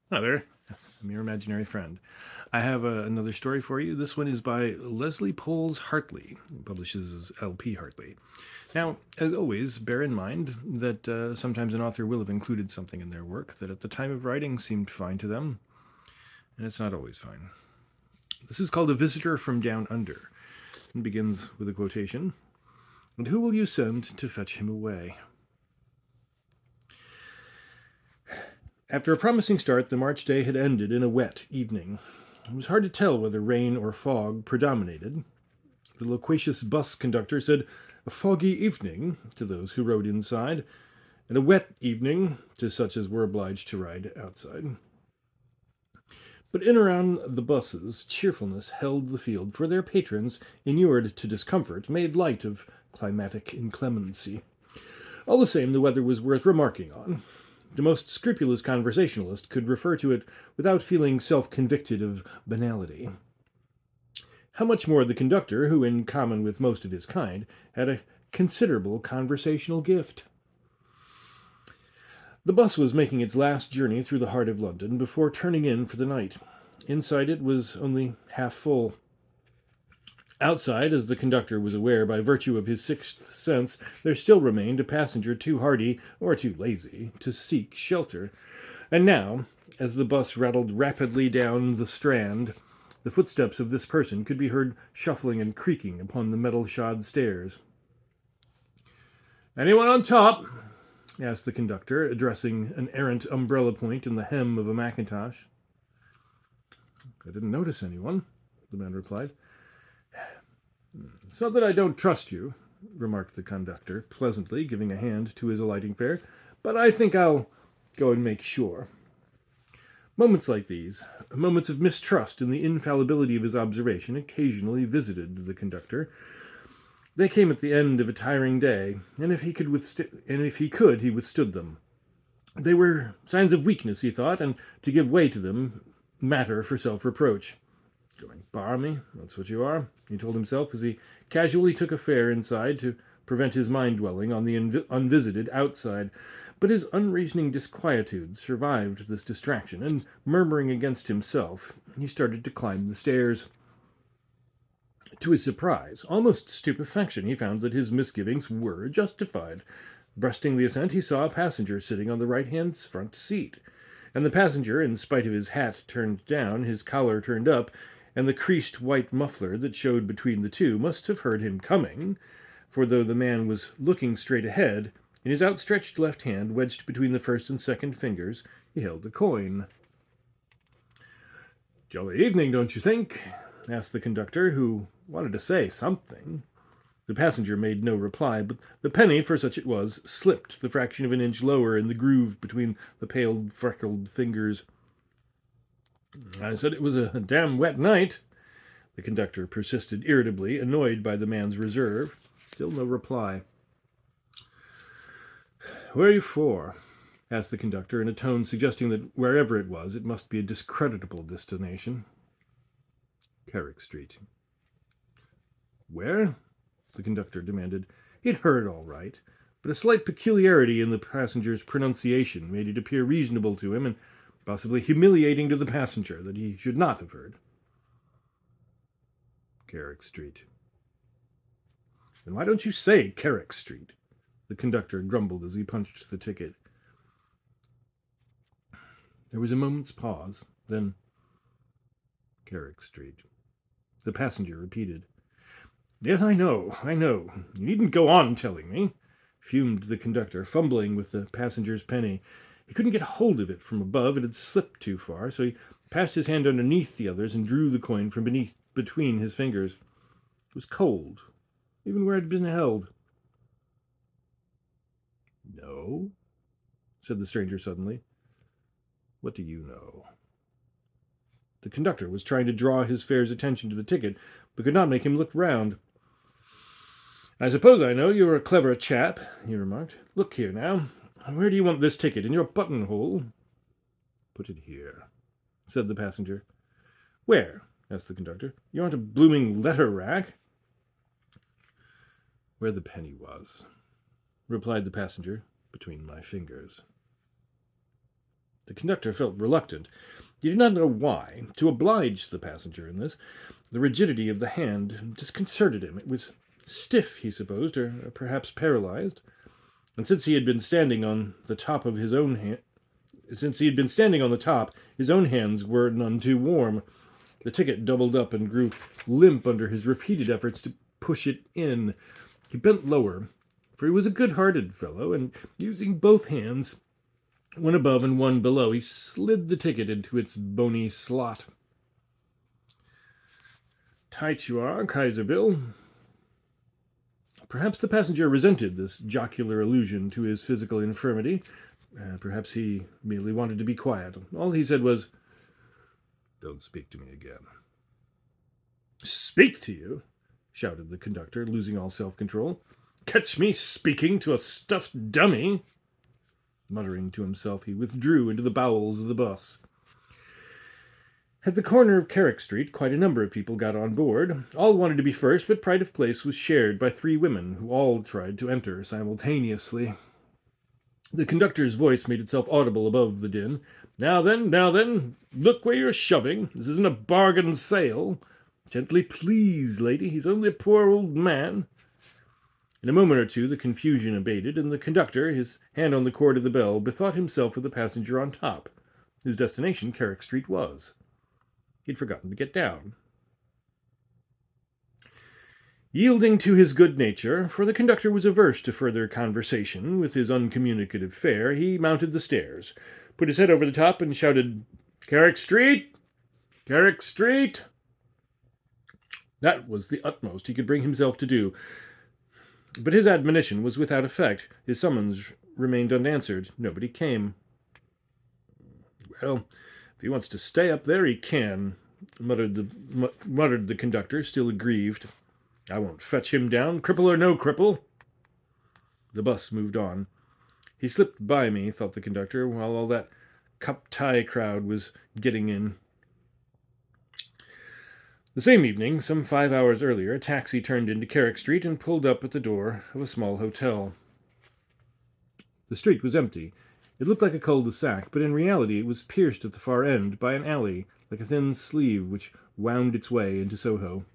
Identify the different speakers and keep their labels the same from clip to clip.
Speaker 1: Hi there. I'm your imaginary friend. I have another story for you. This one is by Leslie Poles Hartley, who publishes as LP Hartley. Now, as always, bear in mind that sometimes an author will have included something in their work that at the time of writing seemed fine to them, and it's not always fine. This is called A Visitor from Down Under, and begins with a quotation. And who will you send to fetch him away? After a promising start, the March day had ended in a wet evening. It was hard to tell whether rain or fog predominated. The loquacious bus conductor said a foggy evening to those who rode inside, and a wet evening to such as were obliged to ride outside. But in around the buses, cheerfulness held the field, for their patrons, inured to discomfort, made light of climatic inclemency. All the same, the weather was worth remarking on. The most scrupulous conversationalist could refer to it without feeling self convicted of banality. How much more the conductor, who, in common with most of his kind, had a considerable conversational gift. The bus was making its last journey through the heart of London before turning in for the night. Inside it was only half full. Outside, as the conductor was aware by virtue of his sixth sense, there still remained a passenger too hardy or too lazy to seek shelter. And now, as the bus rattled rapidly down the Strand, the footsteps of this person could be heard shuffling and creaking upon the metal-shod stairs. "Anyone on top?" asked the conductor, addressing an errant umbrella point in the hem of a mackintosh. "I didn't notice anyone," the man replied. "It's not that I don't trust you," remarked the conductor, pleasantly, giving a hand to his alighting fare, "but I think I'll go and make sure." Moments like these, moments of mistrust in the infallibility of his observation, occasionally visited the conductor. They came at the end of a tiring day, and if he could, he withstood them. They were signs of weakness, he thought, and to give way to them, matter for self-reproach. "Going barmy, that's what you are," he told himself as he casually took a fare inside to prevent his mind dwelling on the unvisited outside. But his unreasoning disquietude survived this distraction, and murmuring against himself, he started to climb the stairs. To his surprise, almost stupefaction, he found that his misgivings were justified. Breasting the ascent, he saw a passenger sitting on the right-hand front seat. And the passenger, in spite of his hat turned down, his collar turned up, and the creased white muffler that showed between the two, must have heard him coming, for though the man was looking straight ahead, in his outstretched left hand, wedged between the first and second fingers, he held a coin. "Jolly evening, don't you think?" asked the conductor, who wanted to say something. The passenger made no reply, but the penny, for such it was, slipped the fraction of an inch lower in the groove between the pale, freckled fingers. "I said it was a damn wet night," the conductor persisted irritably, annoyed by the man's reserve. Still no reply. "Where are you for?" asked the conductor, in a tone suggesting that wherever it was, it must be a discreditable destination. "Carrick Street." "Where?" the conductor demanded. He'd heard all right, but a slight peculiarity in the passenger's pronunciation made it appear reasonable to him and possibly humiliating to the passenger that he should not have heard. "Carrick Street." "Then why don't you say Carrick Street?" the conductor grumbled as he punched the ticket. There was a moment's pause, then "Carrick Street," the passenger repeated. "Yes, I know. You needn't go on telling me," fumed the conductor, fumbling with the passenger's penny. He couldn't get hold of it from above, it had slipped too far, so he passed his hand underneath the others and drew the coin from between his fingers. It was cold, even where it had been held. "No?" said the stranger suddenly. "What do you know?" The conductor was trying to draw his fare's attention to the ticket, but could not make him look round. "I suppose I know you're a clever chap," he remarked. "Look here, now. Where do you want this ticket? In your buttonhole?" "Put it here," said the passenger. "Where?" asked the conductor. "You aren't a blooming letter rack." "Where the penny was," replied the passenger, "between my fingers." The conductor felt reluctant. He did not know why, to oblige the passenger in this. The rigidity of the hand disconcerted him. It was stiff, he supposed, or perhaps paralyzed. And since he had been standing on the top, his own hands were none too warm. The ticket doubled up and grew limp under his repeated efforts to push it in. He bent lower, for he was a good-hearted fellow, and using both hands, one above and one below, he slid the ticket into its bony slot. Tight you are, Kaiser Bill. Perhaps the passenger resented this jocular allusion to his physical infirmity. Perhaps he merely wanted to be quiet. All he said was, "Don't speak to me again." "Speak to you?" shouted the conductor, losing all self-control. "Catch me speaking to a stuffed dummy?" Muttering to himself, he withdrew into the bowels of the bus. At the corner of Carrick Street, quite a number of people got on board. All wanted to be first, but pride of place was shared by 3 women, who all tried to enter simultaneously. The conductor's voice made itself audible above the din. Now then, look where you're shoving. This isn't a bargain sale. Gently, please, lady, he's only a poor old man." In a moment or two, the confusion abated, and the conductor, his hand on the cord of the bell, bethought himself of the passenger on top, whose destination Carrick Street was. He'd forgotten to get down. Yielding to his good nature, for the conductor was averse to further conversation with his uncommunicative fare, he mounted the stairs, put his head over the top, and shouted, "Carrick Street! Carrick Street!" That was the utmost he could bring himself to do. But his admonition was without effect. His summons remained unanswered. Nobody came. "Well, if he wants to stay up there, he can," muttered the conductor, still aggrieved. "I won't fetch him down, cripple or no cripple." The bus moved on. He slipped by me, thought the conductor, while all that cup-tie crowd was getting in. The same evening, some 5 hours earlier, a taxi turned into Carrick Street and pulled up at the door of a small hotel. The street was empty. It looked like a cul-de-sac, but in reality it was pierced at the far end by an alley, like a thin sleeve which wound its way into Soho.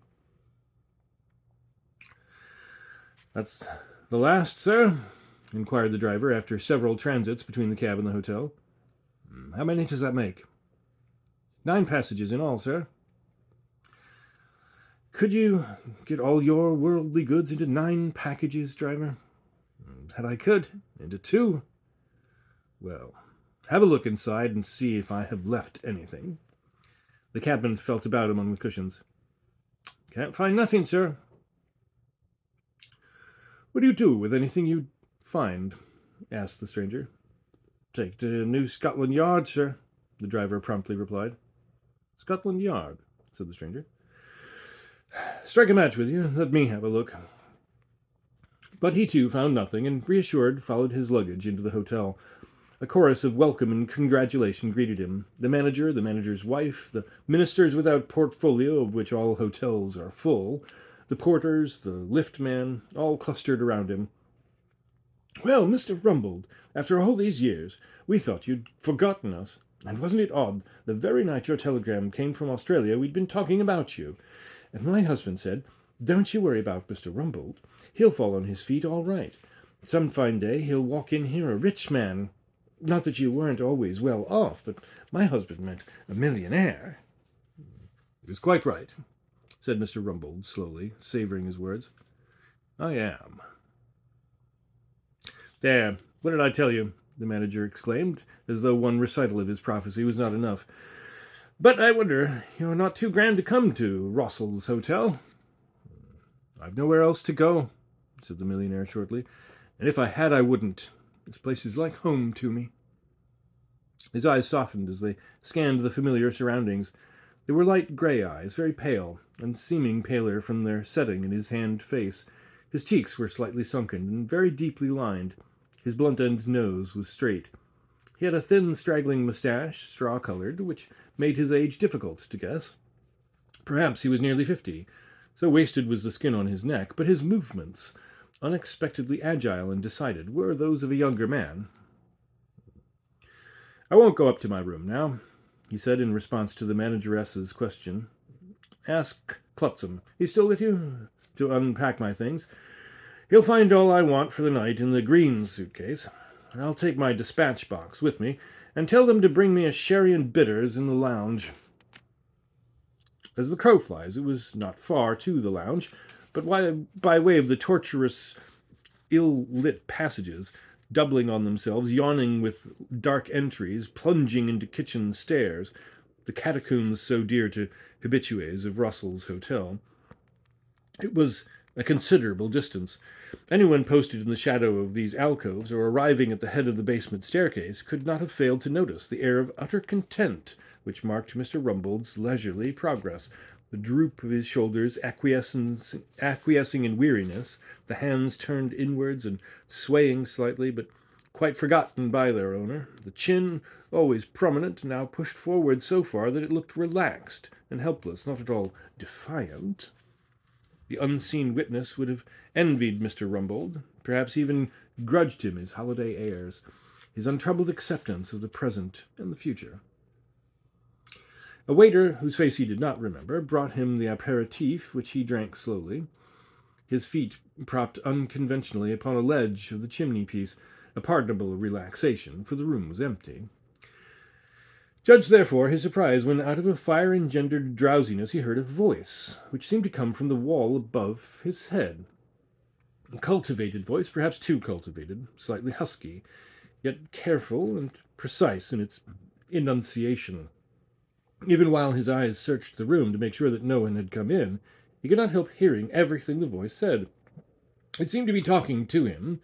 Speaker 1: "That's the last, sir?" inquired the driver after several transits between the cab and the hotel. "How many does that make?" 9 passages in all, sir." "Could you get all your worldly goods into 9 packages, driver?" "That I could. Into 2. "Well, have a look inside and see if I have left anything." The cabman felt about among the cushions. "Can't find nothing, sir." "What do you do with anything you find?" asked the stranger. "Take to New Scotland Yard, sir," the driver promptly replied. "Scotland Yard," said the stranger. "Strike a match with you. Let me have a look." But he too found nothing, and reassured, followed his luggage into the hotel. A chorus of welcome and congratulation greeted him. The manager, the manager's wife, the ministers without portfolio, of which all hotels are full, the porters, the lift man, all clustered around him. "Well, Mr. Rumbold, after all these years, we thought you'd forgotten us. And wasn't it odd, the very night your telegram came from Australia, we'd been talking about you. And my husband said, 'Don't you worry about Mr. Rumbold. He'll fall on his feet all right. Some fine day he'll walk in here a rich man. Not that you weren't always well off, but my husband meant a millionaire.'" "He was quite right," said Mr. Rumbold slowly, savouring his words. "I am." "There, what did I tell you?" the manager exclaimed, as though one recital of his prophecy was not enough. "But I wonder you're not too grand to come to Rossall's Hotel." "I've nowhere else to go," said the millionaire shortly. "And if I had, I wouldn't. This place is like home to me." His eyes softened as they scanned the familiar surroundings. They were light grey eyes, very pale, and seeming paler from their setting in his hand face. His cheeks were slightly sunken and very deeply lined. His blunt-end nose was straight. He had a thin, straggling moustache, straw-coloured, which made his age difficult to guess. Perhaps he was nearly 50, so wasted was the skin on his neck, but his movements, unexpectedly agile and decided, were those of a younger man. I won't go up to my room now, he said in response to the manageress's question. Ask Clutsam. He's still with you? To unpack my things. He'll find all I want for the night in the green suitcase. I'll take my dispatch box with me and tell them to bring me a sherry and bitters in the lounge. As the crow flies, it was not far to the lounge, but by way of the tortuous, ill-lit passages, doubling on themselves, yawning with dark entries, plunging into kitchen stairs, the catacombs so dear to habitués of Russell's Hotel. It was a considerable distance. Anyone posted in the shadow of these alcoves or arriving at the head of the basement staircase could not have failed to notice the air of utter content which marked Mr. Rumbold's leisurely progress, the droop of his shoulders acquiescing in weariness, the hands turned inwards and swaying slightly, but quite forgotten by their owner, the chin, always prominent, now pushed forward so far that it looked relaxed and helpless, not at all defiant. The unseen witness would have envied Mr. Rumbold, perhaps even grudged him his holiday airs, his untroubled acceptance of the present and the future. A waiter, whose face he did not remember, brought him the aperitif, which he drank slowly, his feet propped unconventionally upon a ledge of the chimney-piece, a pardonable relaxation, for the room was empty. Judge, therefore, his surprise when out of a fire-engendered drowsiness he heard a voice, which seemed to come from the wall above his head. A cultivated voice, perhaps too cultivated, slightly husky, yet careful and precise in its enunciation. Even while his eyes searched the room to make sure that no one had come in, he could not help hearing everything the voice said. It seemed to be talking to him,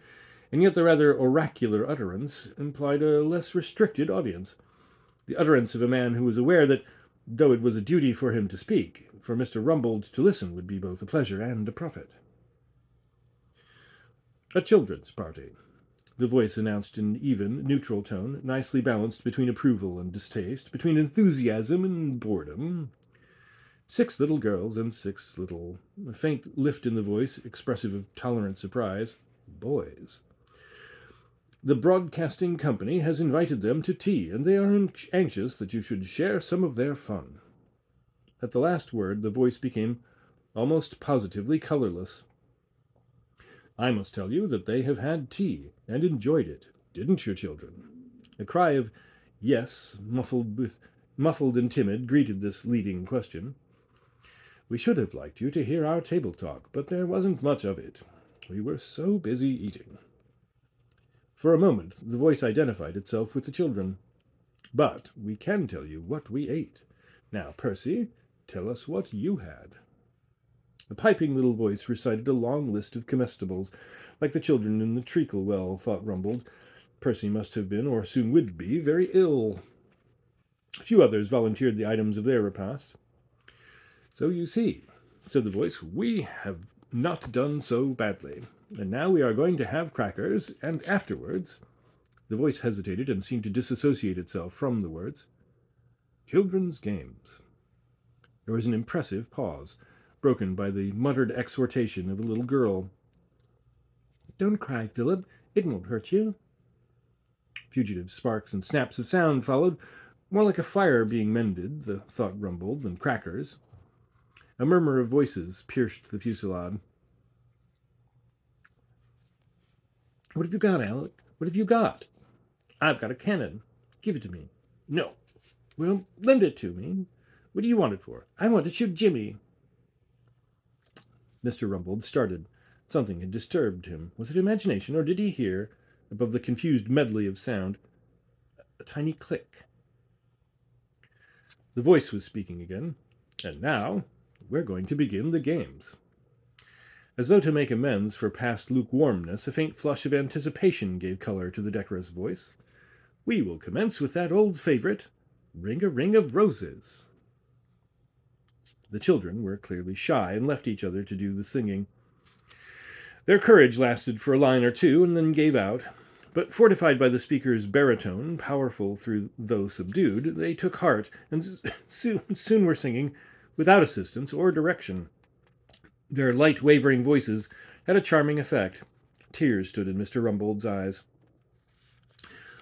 Speaker 1: and yet the rather oracular utterance implied a less restricted audience. The utterance of a man who was aware that, though it was a duty for him to speak, for Mr. Rumbold to listen would be both a pleasure and a profit. A children's party, the voice announced in an even, neutral tone, nicely balanced between approval and distaste, between enthusiasm and boredom. 6 little girls and 6 little, a faint lift in the voice, expressive of tolerant surprise, boys. The broadcasting company has invited them to tea, and they are anxious that you should share some of their fun. At the last word, the voice became almost positively colorless. I must tell you that they have had tea, and enjoyed it, didn't you, children? A cry of yes, muffled and timid, greeted this leading question. We should have liked you to hear our table talk, but there wasn't much of it. We were so busy eating. For a moment, the voice identified itself with the children. But we can tell you what we ate. Now, Percy, tell us what you had. The piping little voice recited a long list of comestibles, like the children in the treacle well, thought Rumbold. Percy must have been, or soon would be, very ill. A few others volunteered the items of their repast. So you see, said the voice, we have not done so badly. And now we are going to have crackers, and afterwards... The voice hesitated and seemed to disassociate itself from the words. Children's games. There was an impressive pause, broken by the muttered exhortation of a little girl. Don't cry, Philip. It won't hurt you. Fugitive sparks and snaps of sound followed, more like a fire being mended, the thought rumbled, than crackers. A murmur of voices pierced the fusillade. What have you got, Alec? What have you got? I've got a cannon. Give it to me. No. Well, lend it to me. What do you want it for? I want to shoot Jimmy. Mr. Rumbold started. Something had disturbed him. Was it imagination, or did he hear, above the confused medley of sound, a tiny click? The voice was speaking again. And now, we're going to begin the games. As though to make amends for past lukewarmness, a faint flush of anticipation gave color to the decorous voice. We will commence with that old favorite, Ring-a-Ring of Roses. The children were clearly shy and left each other to do the singing. Their courage lasted for a line or two and then gave out, but fortified by the speaker's baritone, powerful though subdued, they took heart and soon were singing without assistance or direction. Their light, wavering voices had a charming effect. Tears stood in Mr. Rumbold's eyes.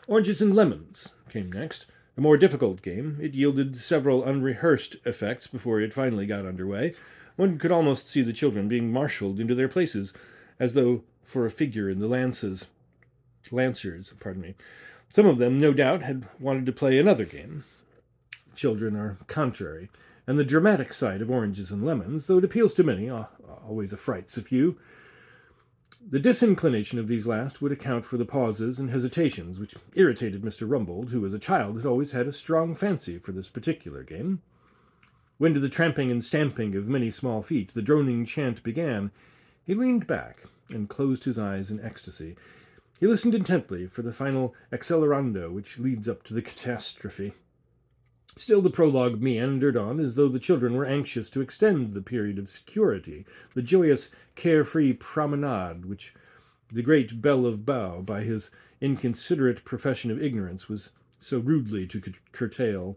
Speaker 1: Oranges and lemons, came next. A more difficult game, it yielded several unrehearsed effects before it finally got underway. One could almost see the children being marshaled into their places, as though for a figure in the Lancers. Some of them, no doubt, had wanted to play another game. Children are contrary, and the dramatic side of Oranges and Lemons, though it appeals to many, always affrights a few. The disinclination of these last would account for the pauses and hesitations which irritated Mr. Rumbold, who as a child had always had a strong fancy for this particular game. When to the tramping and stamping of many small feet the droning chant began, he leaned back and closed his eyes in ecstasy. He listened intently for the final accelerando which leads up to the catastrophe. Still the prologue meandered on as though the children were anxious to extend the period of security, the joyous, carefree promenade which the great Belle of Bow, by his inconsiderate profession of ignorance, was so rudely to curtail.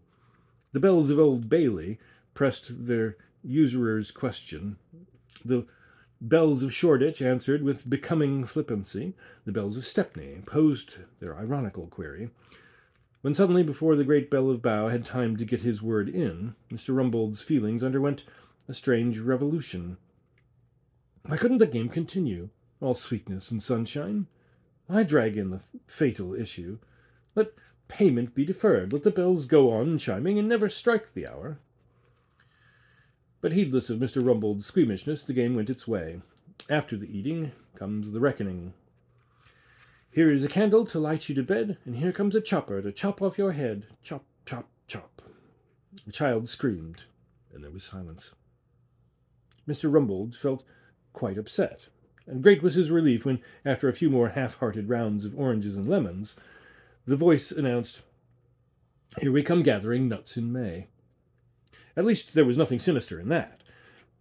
Speaker 1: The bells of Old Bailey pressed their usurer's question. The bells of Shoreditch answered with becoming flippancy. The bells of Stepney posed their ironical query. When suddenly, before the great Belle of Bow had time to get his word in, Mr. Rumbold's feelings underwent a strange revolution. Why couldn't the game continue, all sweetness and sunshine? Why drag in the fatal issue? Let payment be deferred. Let the bells go on chiming and never strike the hour. But heedless of Mr. Rumbold's squeamishness, the game went its way. After the eating comes the reckoning. Here is a candle to light you to bed, and here comes a chopper to chop off your head. Chop, chop, chop. The child screamed, and there was silence. Mr. Rumbold felt quite upset, and great was his relief when, after a few more half-hearted rounds of Oranges and Lemons, the voice announced, "Here we come gathering nuts in May." At least there was nothing sinister in that.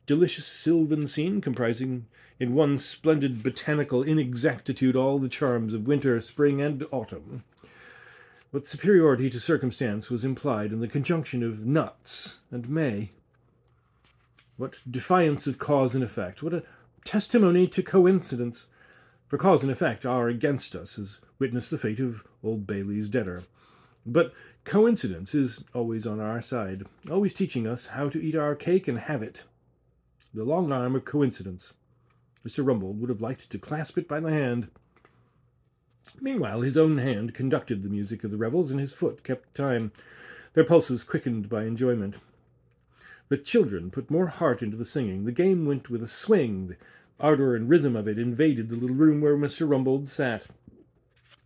Speaker 1: Delicious sylvan scene comprising in one splendid botanical inexactitude all the charms of winter, spring, and autumn. What superiority to circumstance was implied in the conjunction of nuts and May? What defiance of cause and effect? What a testimony to coincidence! For cause and effect are against us, as witness the fate of Old Bailey's debtor. But coincidence is always on our side, always teaching us how to eat our cake and have it. The long arm of coincidence. Mr. Rumbold would have liked to clasp it by the hand. Meanwhile, his own hand conducted the music of the revels, and his foot kept time, their pulses quickened by enjoyment. The children put more heart into the singing. The game went with a swing. The ardour and rhythm of it invaded the little room where Mr. Rumbold sat.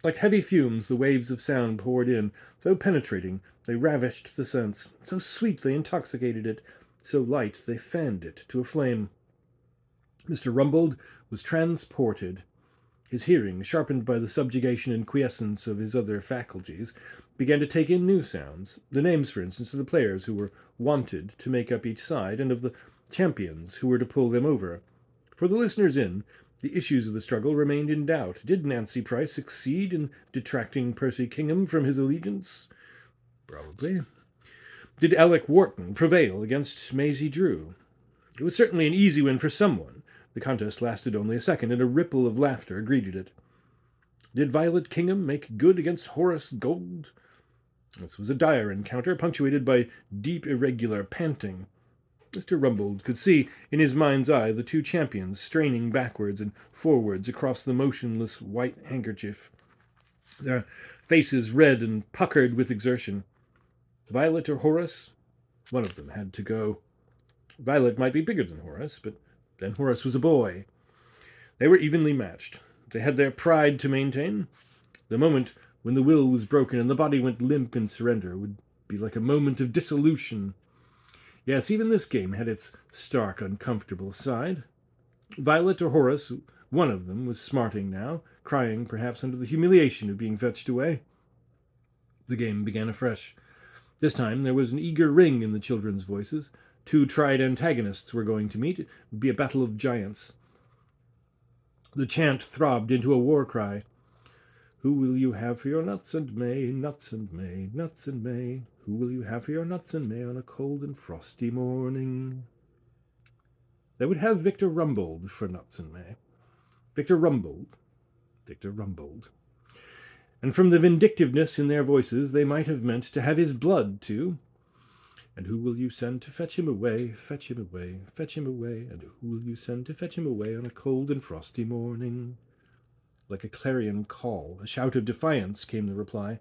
Speaker 1: Like heavy fumes, the waves of sound poured in, so penetrating they ravished the sense, so sweet they intoxicated it, so light they fanned it to a flame. Mr. Rumbold was transported. His hearing, sharpened by the subjugation and quiescence of his other faculties, began to take in new sounds, the names, for instance, of the players who were wanted to make up each side, and of the champions who were to pull them over. For the listeners in, the issues of the struggle remained in doubt. Did Nancy Price succeed in detracting Percy Kingham from his allegiance? Probably. Did Alec Wharton prevail against Maisie Drew? It was certainly an easy win for someone. The contest lasted only a second, and a ripple of laughter greeted it. Did Violet Kingham make good against Horace Gold? This was a dire encounter, punctuated by deep, irregular panting. Mr. Rumbold could see in his mind's eye the two champions straining backwards and forwards across the motionless white handkerchief, their faces red and puckered with exertion. Violet or Horace? One of them had to go. Violet might be bigger than Horace, but then Horace was a boy. They were evenly matched. They had their pride to maintain. The moment when the will was broken and the body went limp in surrender would be like a moment of dissolution. Yes, even this game had its stark, uncomfortable side. Violet or Horace, one of them, was smarting now, crying perhaps under the humiliation of being fetched away. The game began afresh. This time there was an eager ring in the children's voices. Two tried antagonists were going to meet. It would be a battle of giants. The chant throbbed into a war cry. Who will you have for your nuts and May, nuts and May, nuts and May? Who will you have for your nuts and May on a cold and frosty morning? They would have Victor Rumbold for nuts and May. Victor Rumbold. Victor Rumbold. and from the vindictiveness in their voices they might have meant to have his blood too. And who will you send to fetch him away? Fetch him away, fetch him away. And who will you send to fetch him away on a cold and frosty morning? Like a clarion call, a shout of defiance, came the reply.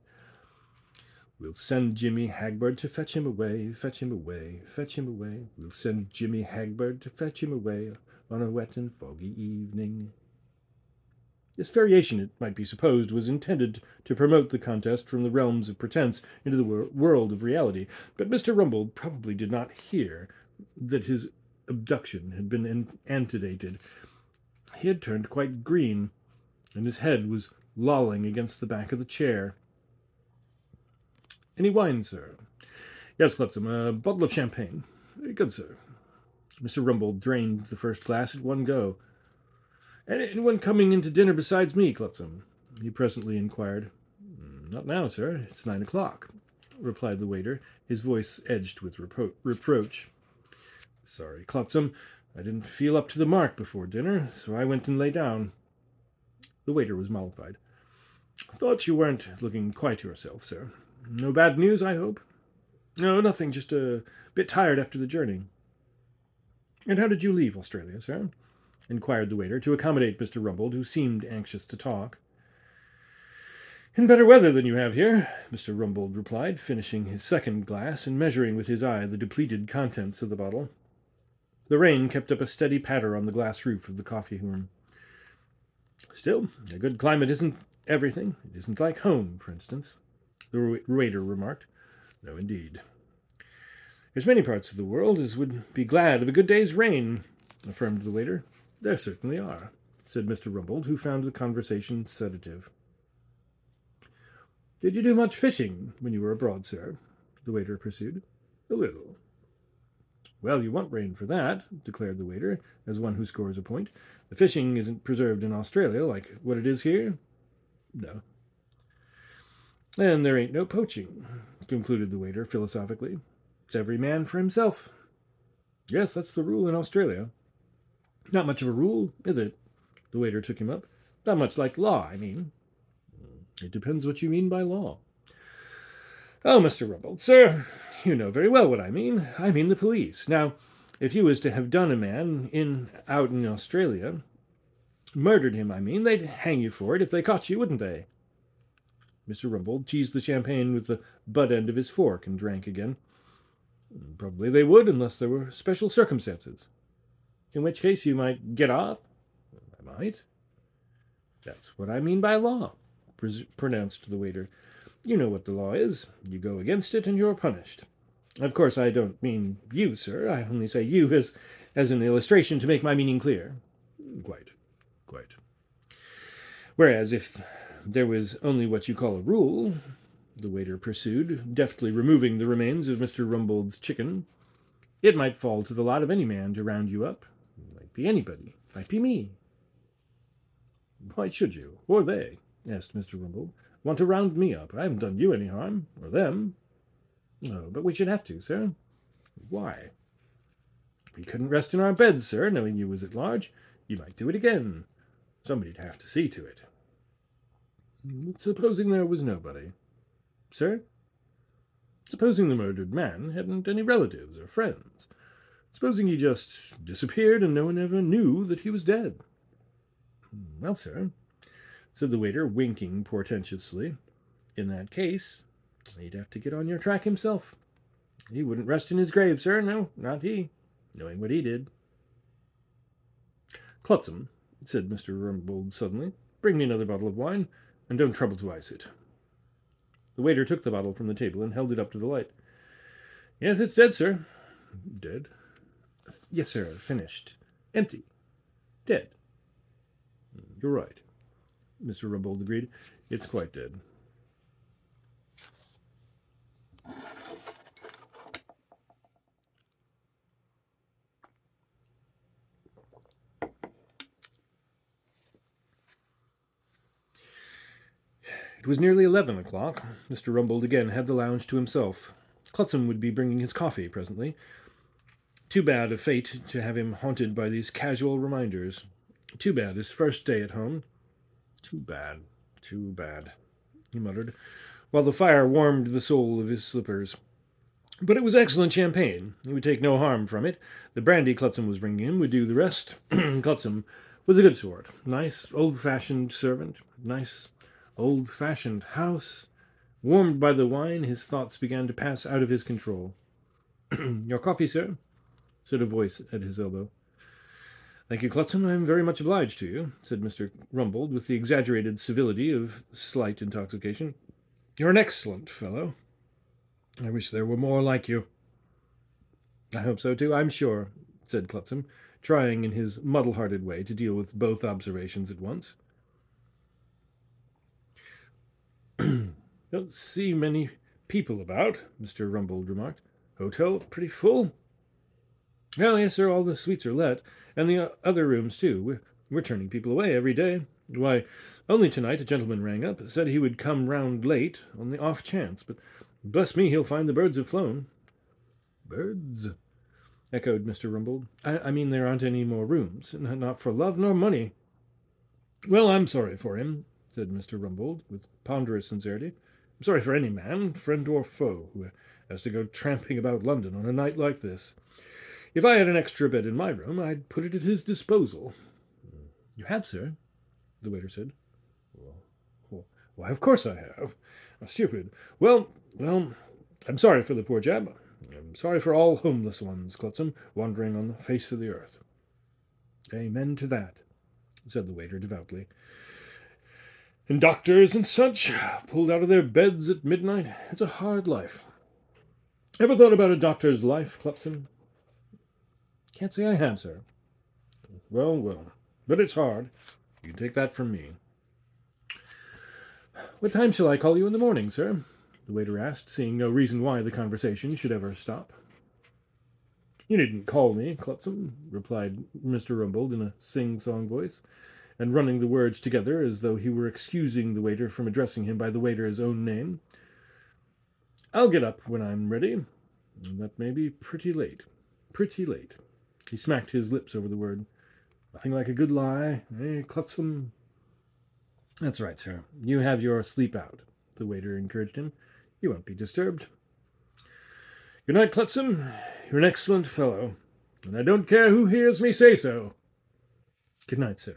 Speaker 1: We'll send Jimmy Hagbard to fetch him away, fetch him away, fetch him away. We'll send Jimmy Hagbard to fetch him away on a wet and foggy evening. This variation, it might be supposed, was intended to promote the contest from the realms of pretense into the world of reality, but Mr. Rumbold probably did not hear that his abduction had been antedated. He had turned quite green, and his head was lolling against the back of the chair. Any wine, sir? Yes, Clutsam, a bottle of champagne. Very good, sir. Mr. Rumbold drained the first glass at one go. Anyone coming in to dinner besides me, Clutsam? He presently inquired. Not now, sir. It's 9 o'clock, replied the waiter, his voice edged with reproach. Sorry, Clutsam. I didn't feel up to the mark before dinner, so I went and lay down. The waiter was mollified. Thought you weren't looking quite yourself, sir. No bad news, I hope? No, nothing. Just a bit tired after the journey. And how did you leave Australia, sir? Inquired the waiter, to accommodate Mr. Rumbold, who seemed anxious to talk. In better weather than you have here, Mr. Rumbold replied, finishing his second glass and measuring with his eye the depleted contents of the bottle. The rain kept up a steady patter on the glass roof of the coffee room. Still, a good climate isn't everything. It isn't like home, for instance, the waiter remarked. No, indeed. There's many parts of the world as would be glad of a good day's rain, affirmed the waiter. There certainly are, said Mr. Rumbold, who found the conversation sedative. Did you do much fishing when you were abroad, sir? The waiter pursued. A little. Well, you want rain for that, declared the waiter, as one who scores a point. The fishing isn't preserved in Australia like what it is here. No. And there ain't no poaching, concluded the waiter philosophically. It's every man for himself. Yes, that's the rule in Australia. Not much of a rule, is it? The waiter took him up. Not much like law, I mean. It depends what you mean by law. Oh, Mr. Rumbold, sir, you know very well what I mean. I mean the police. Now, if you was to have done a man out in Australia, murdered him, I mean, they'd hang you for it if they caught you, wouldn't they? Mr. Rumbold teased the champagne with the butt end of his fork and drank again. Probably they would, unless there were special circumstances. In which case you might get off. I might. That's what I mean by law, pronounced the waiter. You know what the law is. You go against it and you're punished. Of course, I don't mean you, sir. I only say you as an illustration to make my meaning clear. Quite. Whereas if there was only what you call a rule, the waiter pursued, deftly removing the remains of Mr. Rumbold's chicken, it might fall to the lot of any man to round you up. It might be anybody. It might be me. Why should you, or they, asked Mr. Rumbold, want to round me up? I haven't done you any harm, or them. Oh, but we should have to, sir. Why? We couldn't rest in our beds, sir, knowing you was at large. You might do it again. Somebody'd have to see to it. But supposing there was nobody. Sir? Supposing the murdered man hadn't any relatives or friends. Supposing he just disappeared and no one ever knew that he was dead. Well, sir, said the waiter, winking portentously, in that case, he'd have to get on your track himself. He wouldn't rest in his grave, sir, no, not he, knowing what he did. Clutsam, said Mr. Rumbold suddenly, bring me another bottle of wine, and don't trouble to ice it. The waiter took the bottle from the table and held it up to the light. Yes, it's dead, sir. Dead? Yes, sir, finished. Empty. Dead. You're right, Mr. Rumbold agreed. It's quite dead. It was nearly 11 o'clock. Mr. Rumbold again had the lounge to himself. Clutsam would be bringing his coffee presently. Too bad a fate to have him haunted by these casual reminders. Too bad his first day at home. Too bad. he muttered, while the fire warmed the sole of his slippers. But it was excellent champagne. He would take no harm from it. The brandy Clutsam was bringing him would do the rest. Clutsam was a good sort. Nice, old-fashioned servant. Nice, old-fashioned house. Warmed by the wine, his thoughts began to pass out of his control. "Your coffee, sir?" said a voice at his elbow. "Thank you, Clutsam. I am very much obliged to you," said Mr. Rumbold, with the exaggerated civility of slight intoxication. "You're an excellent fellow. I wish there were more like you." "I hope so, too, I'm sure," said Clutsam, trying in his muddle-hearted way to deal with both observations at once. "Don't see many people about," Mr. Rumbold remarked. "Hotel pretty full?" "Well, yes, sir, all the suites are let, and the other rooms, too. We're turning people away every day. Why, only tonight a gentleman rang up, said he would come round late on the off chance, but bless me, he'll find the birds have flown." "Birds?" echoed Mr. Rumbold. I mean there aren't any more rooms, not for love nor money." "Well, I'm sorry for him," said Mr. Rumbold, with ponderous sincerity. "I'm sorry for any man, friend or foe, who has to go tramping about London on a night like this. If I had an extra bed in my room, I'd put it at his disposal." "You had, sir?" the waiter said. Why, of course I have. Stupid. Well, I'm sorry for the poor chap. I'm sorry for all homeless ones, Clutsam, wandering on the face of the earth." "Amen to that," said the waiter devoutly. "And doctors and such, pulled out of their beds at midnight. It's a hard life. Ever thought about a doctor's life, Clutsam?" "Can't say I have, sir." Well, but it's hard. You can take that from me." "What time shall I call you in the morning, sir?" the waiter asked, seeing no reason why the conversation should ever stop. "You needn't call me, Clutsam," replied Mr. Rumbold in a sing-song voice, and running the words together as though he were excusing the waiter from addressing him by the waiter's own name. "I'll get up when I'm ready, and that may be pretty late. Pretty late." He smacked his lips over the word. "Nothing like a good lie, eh, Clutsam?" "That's right, sir. You have your sleep out," the waiter encouraged him. "You won't be disturbed." "Good night, Clutsam. You're an excellent fellow, and I don't care who hears me say so." "Good night, sir."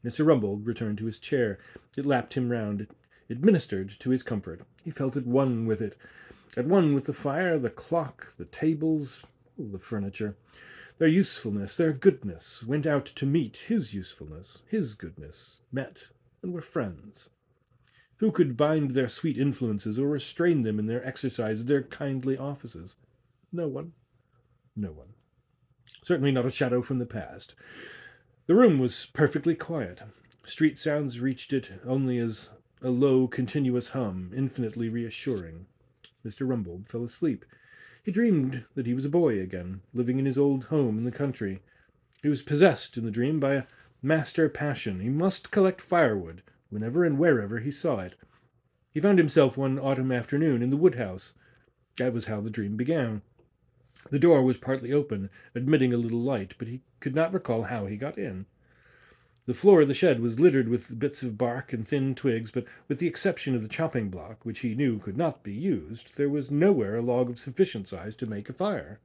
Speaker 1: Mr. Rumbold returned to his chair. It lapped him round. It ministered to his comfort. He felt at one with it, at one with the fire, the clock, the tables, the furniture. Their usefulness, their goodness, went out to meet his usefulness, his goodness, met, and were friends. Who could bind their sweet influences or restrain them in their exercise of their kindly offices? No one. No one. Certainly not a shadow from the past. The room was perfectly quiet. Street sounds reached it only as a low, continuous hum, infinitely reassuring. Mr. Rumbold fell asleep. He dreamed that he was a boy again, living in his old home in the country. He was possessed in the dream by a master passion. He must collect firewood whenever and wherever he saw it. He found himself one autumn afternoon in the wood-house. That was how the dream began. The door was partly open, admitting a little light, but he could not recall how he got in. The floor of the shed was littered with bits of bark and thin twigs, but with the exception of the chopping block, which he knew could not be used, there was nowhere a log of sufficient size to make a fire.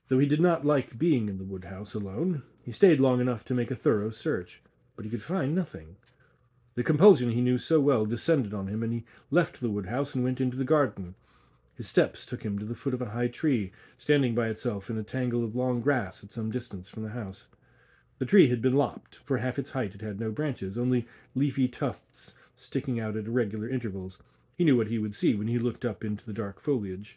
Speaker 1: Though he did not like being in the wood-house alone, he stayed long enough to make a thorough search, but he could find nothing. The compulsion he knew so well descended on him, and he left the wood-house and went into the garden. His steps took him to the foot of a high tree, standing by itself in a tangle of long grass at some distance from the house. The tree had been lopped. For half its height it had no branches, only leafy tufts sticking out at irregular intervals. He knew what he would see when he looked up into the dark foliage.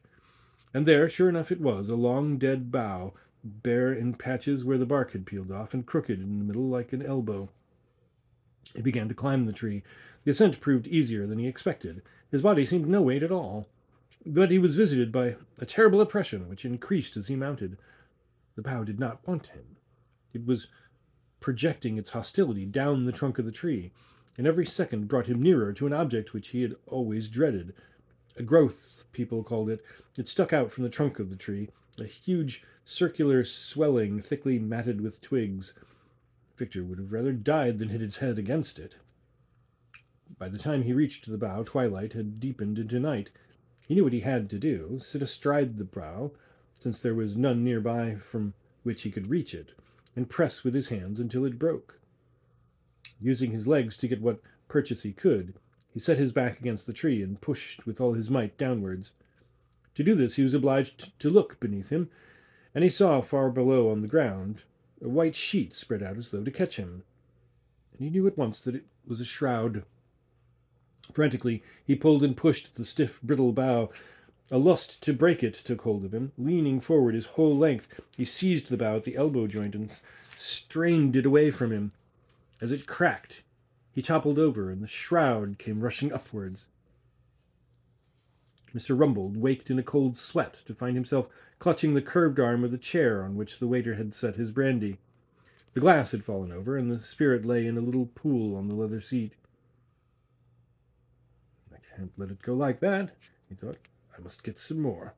Speaker 1: And there, sure enough, it was, a long dead bough, bare in patches where the bark had peeled off, and crooked in the middle like an elbow. He began to climb the tree. The ascent proved easier than he expected. His body seemed no weight at all. But he was visited by a terrible oppression, which increased as he mounted. The bough did not want him. It was projecting its hostility down the trunk of the tree, and every second brought him nearer to an object which he had always dreaded. A growth, people called it. It stuck out from the trunk of the tree, a huge circular swelling thickly matted with twigs. Victor would have rather died than hit his head against it. By the time he reached the bow, twilight had deepened into night. He knew what he had to do: sit astride the bow, since there was none nearby from which he could reach it, and press with his hands until it broke. Using his legs to get what purchase he could, he set his back against the tree and pushed with all his might downwards. To do this he was obliged to look beneath him, and he saw far below on the ground a white sheet spread out as though to catch him, and he knew at once that it was a shroud. Frantically he pulled and pushed the stiff, brittle bough. A lust to break it took hold of him. Leaning forward his whole length, he seized the bough at the elbow joint and strained it away from him. As it cracked, he toppled over, and the shroud came rushing upwards. Mr. Rumbold waked in a cold sweat to find himself clutching the curved arm of the chair on which the waiter had set his brandy. The glass had fallen over, and the spirit lay in a little pool on the leather seat. "I can't let it go like that," he thought. "I must get some more."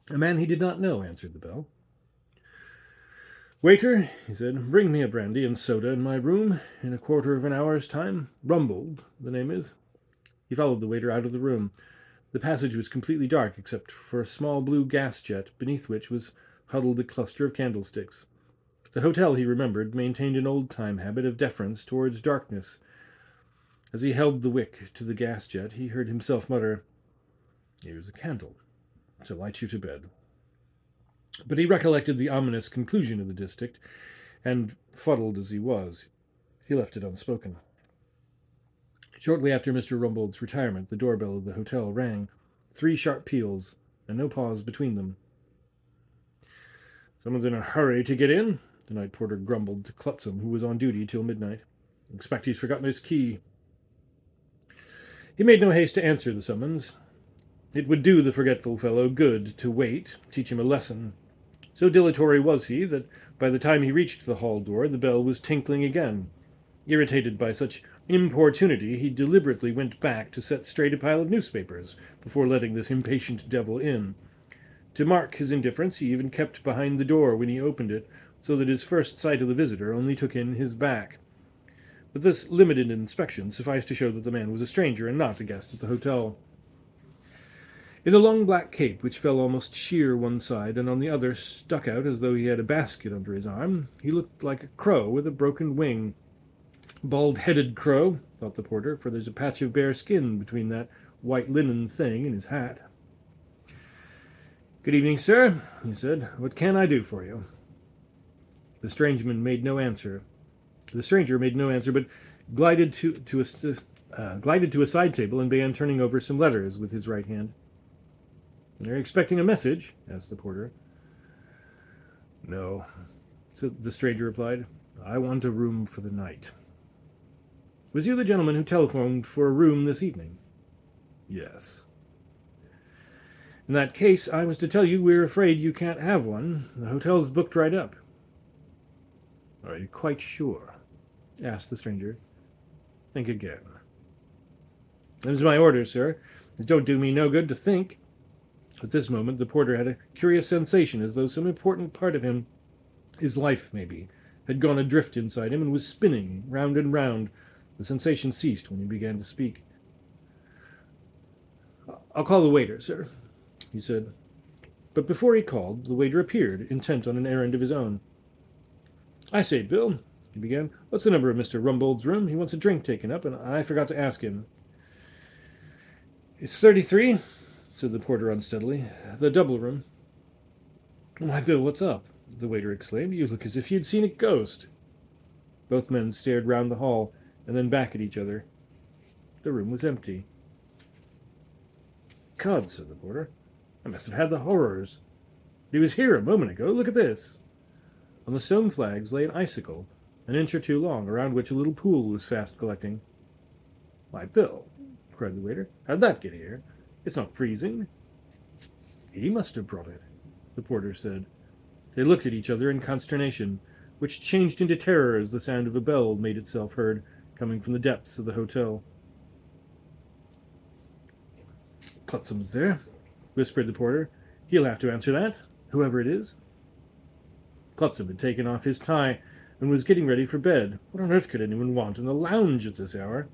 Speaker 1: A man he did not know answered the bell. "Waiter," he said, "bring me a brandy and soda in my room in a quarter of an hour's time. Rumbold, the name is." He followed the waiter out of the room. The passage was completely dark except for a small blue gas jet, beneath which was huddled a cluster of candlesticks. The hotel, he remembered, maintained an old-time habit of deference towards darkness. As he held the wick to the gas jet, he heard himself mutter, "Here's a candle to light you to bed." But he recollected the ominous conclusion of the distich, and, fuddled as he was, he left it unspoken. Shortly after Mr. Rumbold's retirement, the doorbell of the hotel rang. 3 sharp peals, and no pause between them. "Someone's in a hurry to get in," the night porter grumbled to Clutsam, who was on duty till midnight. "Expect he's forgotten his key." He made no haste to answer the summons. It would do the forgetful fellow good to wait, teach him a lesson. So dilatory was he that by the time he reached the hall door, the bell was tinkling again. Irritated by such importunity, he deliberately went back to set straight a pile of newspapers before letting this impatient devil in. To mark his indifference, he even kept behind the door when he opened it, so that his first sight of the visitor only took in his back. But this limited inspection sufficed to show that the man was a stranger and not a guest at the hotel. In a long black cape which fell almost sheer one side and on the other stuck out as though he had a basket under his arm, he looked like a crow with a broken wing. "Bald-headed crow," thought the porter, for there's a patch of bare skin between that white linen thing and his hat. "Good evening, sir," he said. "What can I do for you?" The stranger made no answer, but glided to a side table and began turning over some letters with his right hand. "Are you expecting a message?" asked the porter. "No," so the stranger replied. "I want a room for the night." "Was you the gentleman who telephoned for a room this evening?" "Yes." "In that case, I was to tell you we're afraid you can't have one. The hotel's booked right up." "Are you quite sure?" asked the stranger. "Think again." "Them's my orders, sir. It don't do me no good to think." At this moment the porter had a curious sensation, as though some important part of him, his life maybe, had gone adrift inside him and was spinning round and round. The sensation ceased when he began to speak. "I'll call the waiter, sir," he said. But before he called, the waiter appeared, intent on an errand of his own. "I say, Bill," he began, "what's the number of Mr. Rumbold's room? He wants a drink taken up, and I forgot to ask him." "It's 33, said the porter unsteadily. "The double room." "Why, Bill, what's up?" the waiter exclaimed. "You look as if you'd seen a ghost." Both men stared round the hall, and then back at each other. The room was empty. "God," said the porter, "I must have had the horrors. He was here a moment ago. Look at this." On the stone flags lay an icicle, an inch or 2 long, around which a little pool was fast collecting. "Why, Bill," cried the waiter, "how'd that get here? It's not freezing." "He must have brought it," the porter said. They looked at each other in consternation, which changed into terror as the sound of a bell made itself heard, coming from the depths of the hotel. "Clutsam's there," whispered the porter. "He'll have to answer that, whoever it is." Clutsam had taken off his tie, and was getting ready for bed. What on earth could anyone want in the lounge at this hour?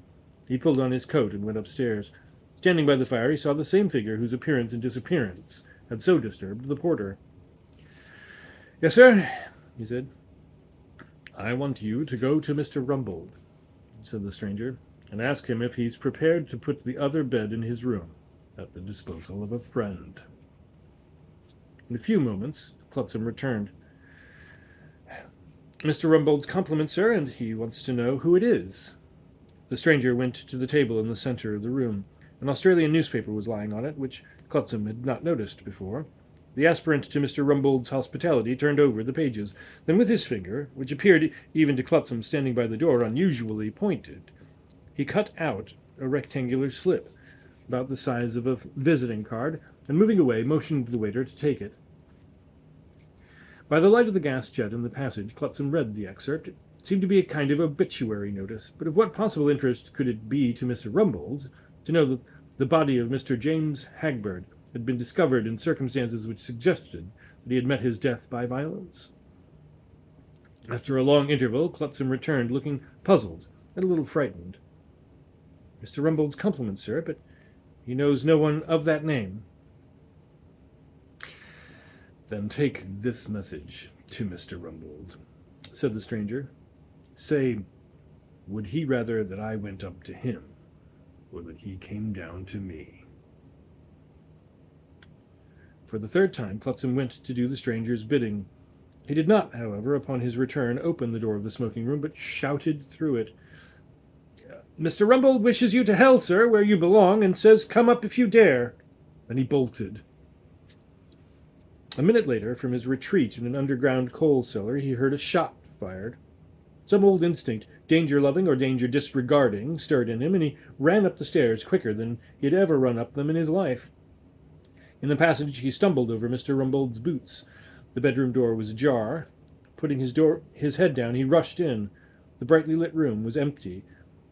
Speaker 1: He pulled on his coat and went upstairs. Standing by the fire, he saw the same figure whose appearance and disappearance had so disturbed the porter. "Yes, sir," he said. "I want you to go to Mr. Rumbold," said the stranger, "and ask him if he's prepared to put the other bed in his room at the disposal of a friend." In a few moments, Clutsam returned. "Mr. Rumbold's compliments, sir, and he wants to know who it is." The stranger went to the table in the center of the room. An Australian newspaper was lying on it, which Clutsam had not noticed before. The aspirant to Mr. Rumbold's hospitality turned over the pages. Then with his finger, which appeared even to Clutsam standing by the door unusually pointed, he cut out a rectangular slip about the size of a visiting card, and moving away, motioned the waiter to take it. By the light of the gas jet in the passage, Clutsam read the excerpt. It seemed to be a kind of obituary notice, but of what possible interest could it be to Mr. Rumbold to know that the body of Mr. James Hagberd had been discovered in circumstances which suggested that he had met his death by violence? After a long interval, Clutsam returned, looking puzzled and a little frightened. "Mr. Rumbold's compliments, sir, but he knows no one of that name." "Then take this message to Mr. Rumbold," said the stranger. "Say, would he rather that I went up to him, or that he came down to me?" For the third time, Clutsam went to do the stranger's bidding. He did not, however, upon his return, open the door of the smoking room, but shouted through it, "Mr. Rumbold wishes you to hell, sir, where you belong, and says come up if you dare." And he bolted. A minute later, from his retreat in an underground coal cellar, he heard a shot fired. Some old instinct, danger-loving or danger-disregarding, stirred in him, and he ran up the stairs quicker than he had ever run up them in his life. In the passage, he stumbled over Mr. Rumbold's boots. The bedroom door was ajar. Putting his head down, he rushed in. The brightly lit room was empty,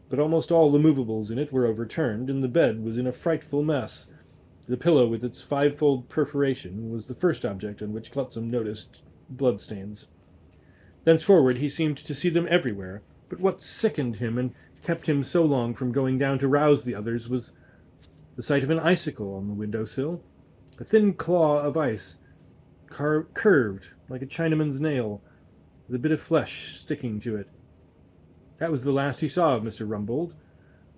Speaker 1: but almost all the movables in it were overturned, and the bed was in a frightful mess. The pillow with its five-fold perforation was the first object on which Clutsam noticed bloodstains. Thenceforward he seemed to see them everywhere, but what sickened him and kept him so long from going down to rouse the others was the sight of an icicle on the window-sill, a thin claw of ice, curved like a Chinaman's nail, with a bit of flesh sticking to it. That was the last he saw of Mr. Rumbold,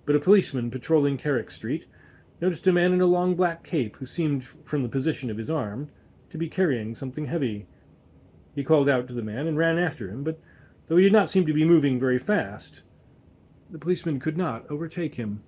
Speaker 1: but a policeman patrolling Carrick Street noticed a man in a long black cape who seemed, from the position of his arm, to be carrying something heavy. He called out to the man and ran after him, but though he did not seem to be moving very fast, the policeman could not overtake him.